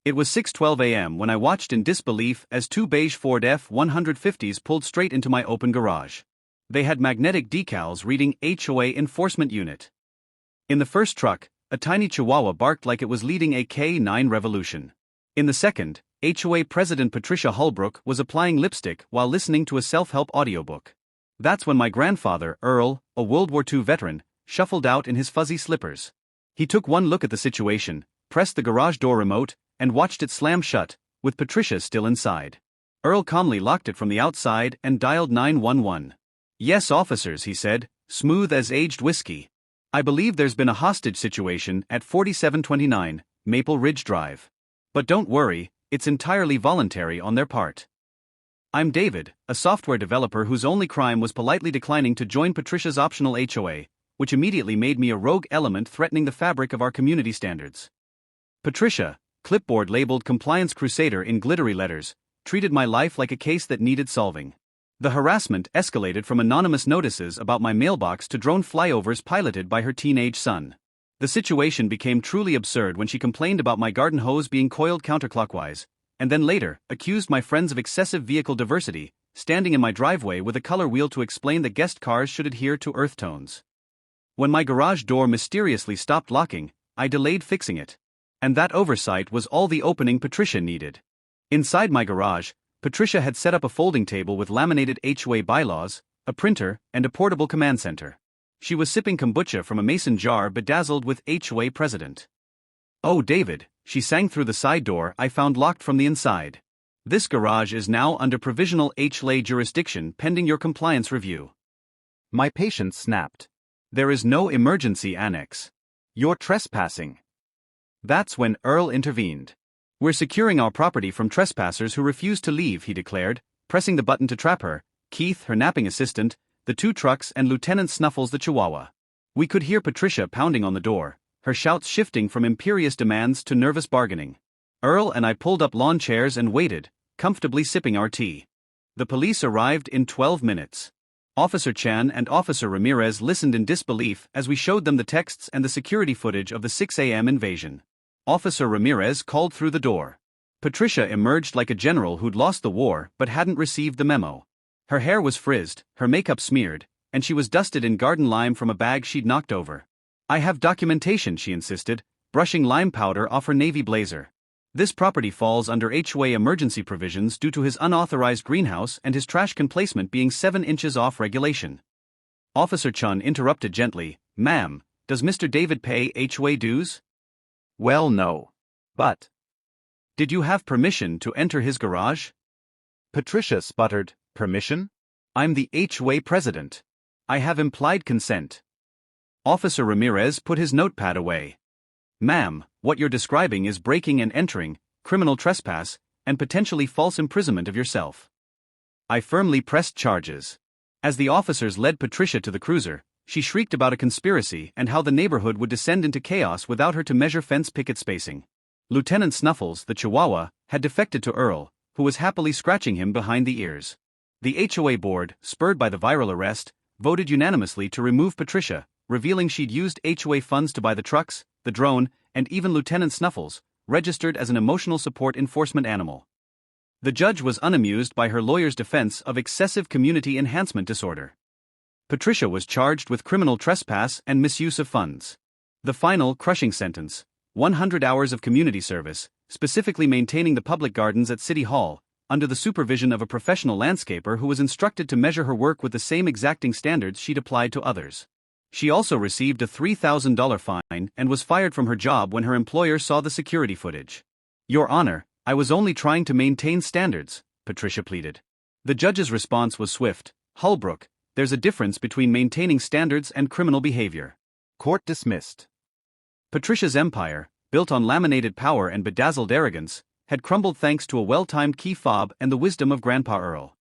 It was 6:12 a.m. when I watched in disbelief as two beige Ford F-150s pulled straight into my open garage. They had magnetic decals reading HOA Enforcement Unit. In the first truck, a tiny Chihuahua barked like it was leading a K-9 revolution. In the second, HOA President Patricia Holbrook was applying lipstick while listening to a self-help audiobook. That's when my grandfather, Earl, a World War II veteran, shuffled out in his fuzzy slippers. He took one look at the situation, pressed the garage door remote, and watched it slam shut, with Patricia still inside. Earl calmly locked it from the outside and dialed 911. "Yes, officers," he said, smooth as aged whiskey. "I believe there's been a hostage situation at 4729 Maple Ridge Drive. But don't worry, it's entirely voluntary on their part." I'm David, a software developer whose only crime was politely declining to join Patricia's optional HOA, which immediately made me a rogue element threatening the fabric of our community standards. Patricia, clipboard labeled Compliance Crusader in glittery letters, treated my life like a case that needed solving. The harassment escalated from anonymous notices about my mailbox to drone flyovers piloted by her teenage son. The situation became truly absurd when she complained about my garden hose being coiled counterclockwise, and then later accused my friends of excessive vehicle diversity, standing in my driveway with a color wheel to explain that guest cars should adhere to earth tones. When my garage door mysteriously stopped locking, I delayed fixing it. And that oversight was all the opening Patricia needed. Inside my garage, Patricia had set up a folding table with laminated HOA bylaws, a printer, and a portable command center. She was sipping kombucha from a mason jar bedazzled with HOA President. "Oh, David," she sang through the side door I found locked from the inside. "This garage is now under provisional HOA jurisdiction pending your compliance review." My patience snapped. "There is no emergency annex. You're trespassing." That's when Earl intervened. "We're securing our property from trespassers who refuse to leave," he declared, pressing the button to trap her, Keith, her napping assistant, the two trucks, and Lieutenant Snuffles, the Chihuahua. We could hear Patricia pounding on the door, her shouts shifting from imperious demands to nervous bargaining. Earl and I pulled up lawn chairs and waited, comfortably sipping our tea. The police arrived in 12 minutes. Officer Chan and Officer Ramirez listened in disbelief as we showed them the texts and the security footage of the 6 a.m. invasion. Officer Ramirez called through the door. Patricia emerged like a general who'd lost the war but hadn't received the memo. Her hair was frizzed, her makeup smeared, and she was dusted in garden lime from a bag she'd knocked over. "I have documentation," she insisted, brushing lime powder off her navy blazer. "This property falls under HOA emergency provisions due to his unauthorized greenhouse and his trash can placement being 7 inches off regulation." Officer Chun interrupted gently, "Ma'am, does Mr. David pay HOA dues?" "Well, no. But did you have permission to enter his garage?" Patricia sputtered, "Permission? I'm the HOA president. I have implied consent." Officer Ramirez put his notepad away. "Ma'am, what you're describing is breaking and entering, criminal trespass, and potentially false imprisonment of yourself." I firmly pressed charges. As the officers led Patricia to the cruiser, she shrieked about a conspiracy and how the neighborhood would descend into chaos without her to measure fence picket spacing. Lieutenant Snuffles, the Chihuahua, had defected to Earl, who was happily scratching him behind the ears. The HOA board, spurred by the viral arrest, voted unanimously to remove Patricia, revealing she'd used HOA funds to buy the trucks, the drone, and even Lieutenant Snuffles, registered as an emotional support enforcement animal. The judge was unamused by her lawyer's defense of excessive community enhancement disorder. Patricia was charged with criminal trespass and misuse of funds. The final, crushing sentence, 100 hours of community service, specifically maintaining the public gardens at City Hall, under the supervision of a professional landscaper who was instructed to measure her work with the same exacting standards she'd applied to others. She also received a $3,000 fine and was fired from her job when her employer saw the security footage. "Your Honor, I was only trying to maintain standards," Patricia pleaded. The judge's response was swift. "Holbrook, there's a difference between maintaining standards and criminal behavior." Court dismissed. Patricia's empire, built on laminated power and bedazzled arrogance, had crumbled thanks to a well-timed key fob and the wisdom of Grandpa Earl.